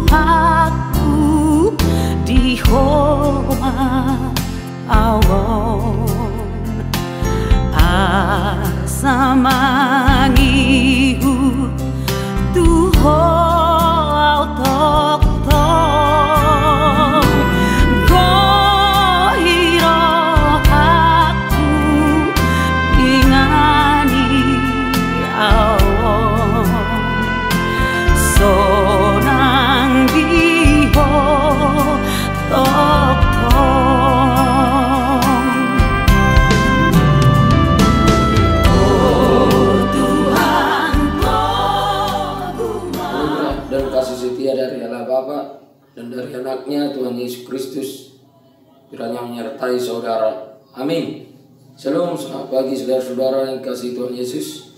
aku di homa awon asa mangihu tuho tok tok gohiro aku ingani awon sonang diho tok tok oh Tuhan dan kasih setia dari Allah Bapa dan dari anaknya Tuhan Yesus Kristus kiranya menyertai saudara. Amin. Shalom, selamat pagi saudara-saudara yang kasih Tuhan Yesus.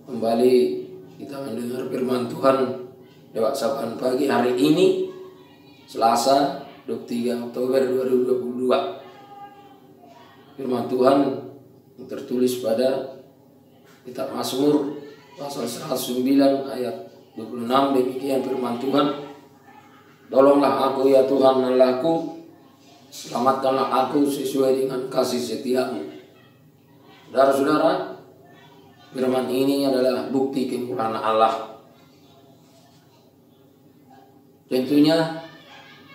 Kembali kita mendengar firman Tuhan lewat sapaan pagi hari ini Selasa 23 Oktober 2022. Firman Tuhan yang tertulis pada kitab Mazmur pasal 109 ayat 26, demikian firman Tuhan. Tolonglah aku ya Tuhan Allahku, selamatkanlah aku sesuai dengan kasih setiamu. Saudara-saudara, firman ini adalah bukti kemurahan Allah. Tentunya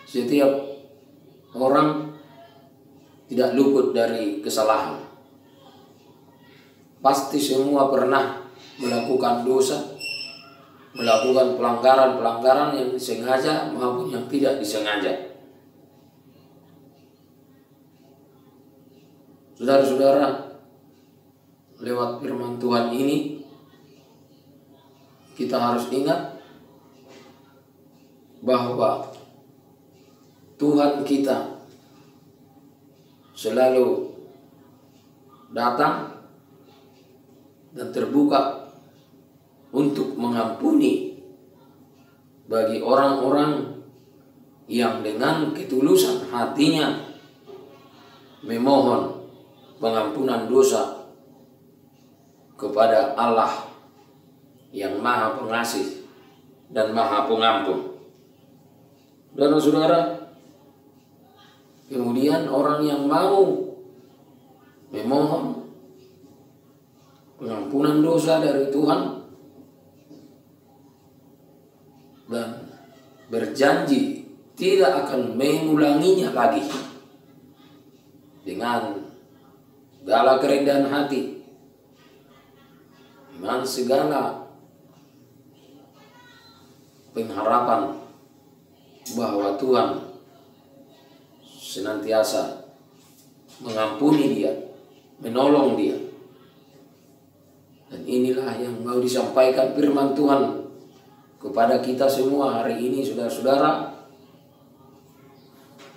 setiap orang tidak luput dari kesalahan. Pasti semua pernah melakukan dosa, melakukan pelanggaran-pelanggaran yang disengaja maupun yang tidak disengaja. Saudara-saudara, lewat firman Tuhan ini kita harus ingat bahwa Tuhan kita selalu datang dan terbuka untuk mengampuni bagi orang-orang yang dengan ketulusan hatinya memohon pengampunan dosa kepada Allah yang Maha Pengasih dan Maha Pengampun. Dan saudara, kemudian orang yang mau memohon pengampunan dosa dari Tuhan dan berjanji tidak akan mengulanginya lagi dengan segala kerendahan hati, dengan segala pengharapan bahwa Tuhan senantiasa mengampuni dia, menolong dia. Dan inilah yang mau disampaikan firman Tuhan kepada kita semua hari ini, saudara-saudara.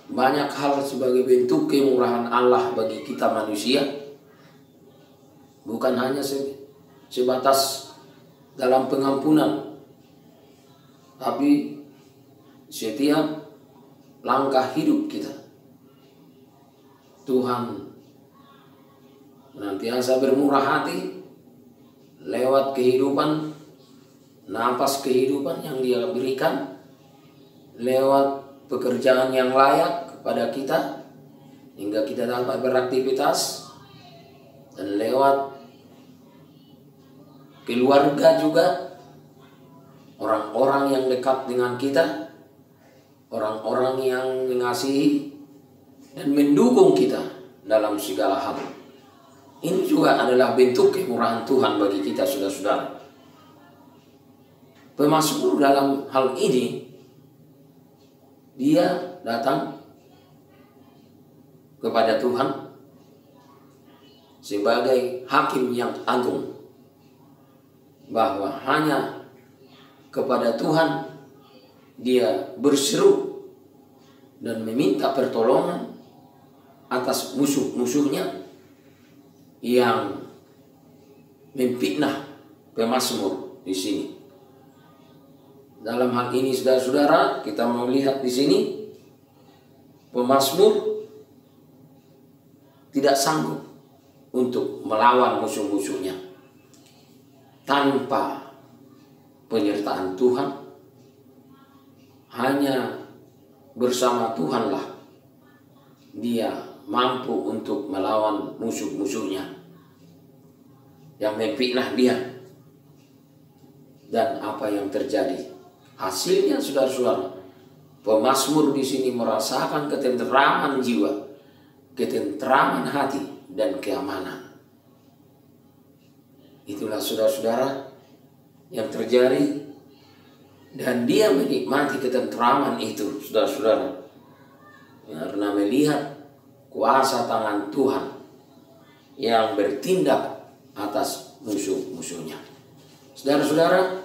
Banyak hal sebagai bentuk kemurahan Allah bagi kita manusia, bukan hanya sebatas dalam pengampunan, tapi setiap langkah hidup kita Tuhan senantiasa bermurah hati lewat kehidupan, napas kehidupan yang Dia berikan, lewat pekerjaan yang layak kepada kita hingga kita dapat beraktivitas, dan lewat keluarga juga, orang-orang yang dekat dengan kita, orang-orang yang mengasihi dan mendukung kita dalam segala hal. Ini juga adalah bentuk kemurahan Tuhan bagi kita, saudara-saudara. Pemazmur dalam hal ini, dia datang kepada Tuhan sebagai hakim yang agung, bahwa hanya kepada Tuhan dia berseru dan meminta pertolongan atas musuh-musuhnya yang memfitnah pemazmur di sini. Dalam hal ini, saudara-saudara, kita melihat di sini pemazmur tidak sanggup untuk melawan musuh-musuhnya tanpa penyertaan Tuhan, hanya bersama Tuhanlah dia mampu untuk melawan musuh-musuhnya yang memfitnah dia. Dan apa yang terjadi? Hasilnya, saudara-saudara, pemazmur di sini merasakan ketenteraman jiwa, ketenteraman hati, dan keamanan. Itulah saudara-saudara yang terjadi, dan dia menikmati ketenteraman itu, saudara-saudara, karena melihat kuasa tangan Tuhan yang bertindak atas musuh-musuhnya. Saudara-saudara,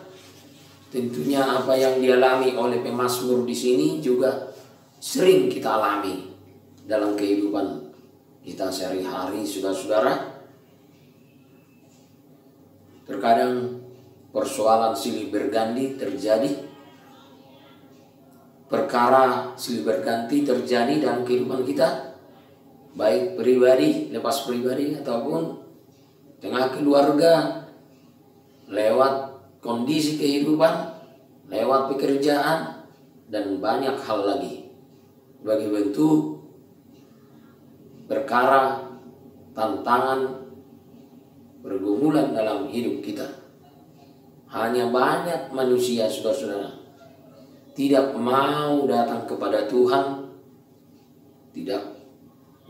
tentunya apa yang dialami oleh pemazmur di sini juga sering kita alami dalam kehidupan kita sehari-hari, saudara-saudara. Terkadang persoalan silih berganti terjadi, perkara silih berganti terjadi dalam kehidupan kita, baik pribadi, lepas pribadi, ataupun tengah keluarga, lewat kondisi kehidupan, lewat pekerjaan, dan banyak hal lagi. Bagi bentuk perkara, tantangan, pergumulan dalam hidup kita. Hanya banyak manusia, saudara-saudara, tidak mau datang kepada Tuhan, tidak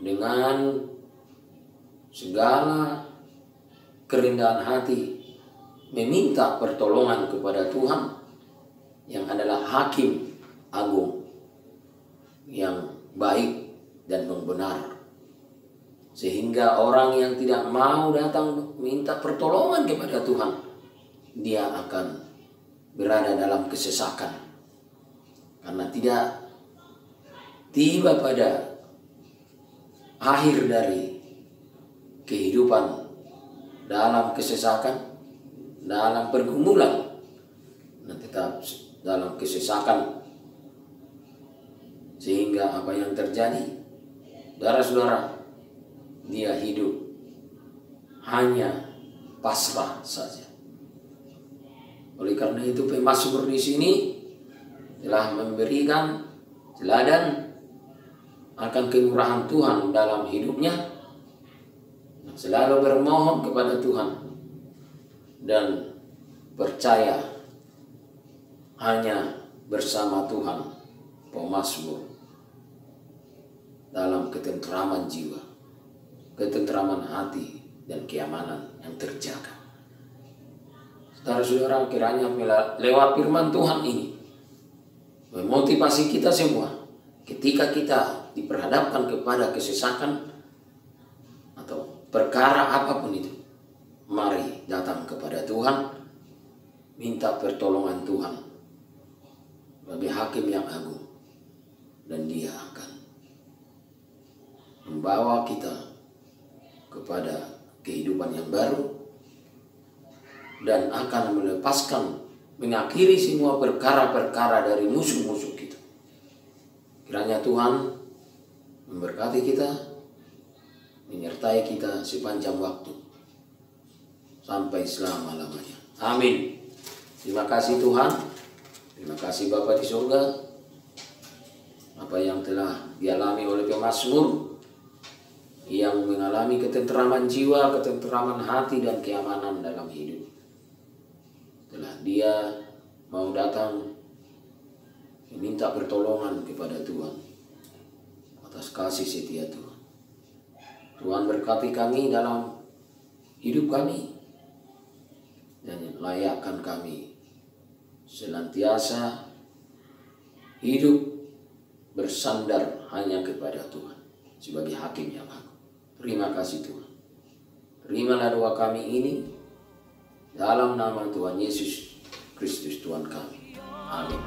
dengan segala kerendahan hati meminta pertolongan kepada Tuhan yang adalah hakim agung yang baik dan yang benar. Sehingga orang yang tidak mau datang minta pertolongan kepada Tuhan, dia akan berada dalam kesesakan, karena tidak tiba pada akhir dari kehidupan dalam kesesakan, dalam pergumulan, dan tetap dalam kesesakan. Sehingga apa yang terjadi, saudara-saudara, dia hidup hanya pasrah saja. Oleh karena itu pemazmur di sini telah memberikan teladan akan kemurahan Tuhan dalam hidupnya, selalu bermohon kepada Tuhan dan percaya hanya bersama Tuhan. Pemazmur dalam ketenteraman jiwa, ketenteraman hati, dan keamanan yang terjaga. Saudara-saudara, kiranya lewat firman Tuhan ini memotivasi kita semua ketika kita diperhadapkan kepada kesesakan atau perkara apapun itu. Mari datang kepada Tuhan, minta pertolongan Tuhan bagi hakim yang agung, dan dia akan membawa kita kepada kehidupan yang baru dan akan melepaskan, mengakhiri semua perkara-perkara dari musuh-musuh kita. Kiranya Tuhan memberkati kita, menyertai kita sepanjang waktu sampai selama-lamanya. Amin. Terima kasih Tuhan. Terima kasih Bapa di surga. Apa yang telah dialami oleh pemazmur yang mengalami ketenteraman jiwa, ketenteraman hati, dan keamanan dalam hidup. Telah dia mau datang meminta pertolongan kepada Tuhan atas kasih setia Tuhan. Tuhan berkati kami dalam hidup kami dan layakkan kami senantiasa hidup bersandar hanya kepada Tuhan sebagai hakim yang agung. Terima kasih Tuhan. Terimalah doa kami ini dalam nama Tuhan Yesus Kristus Tuhan kami. Amin.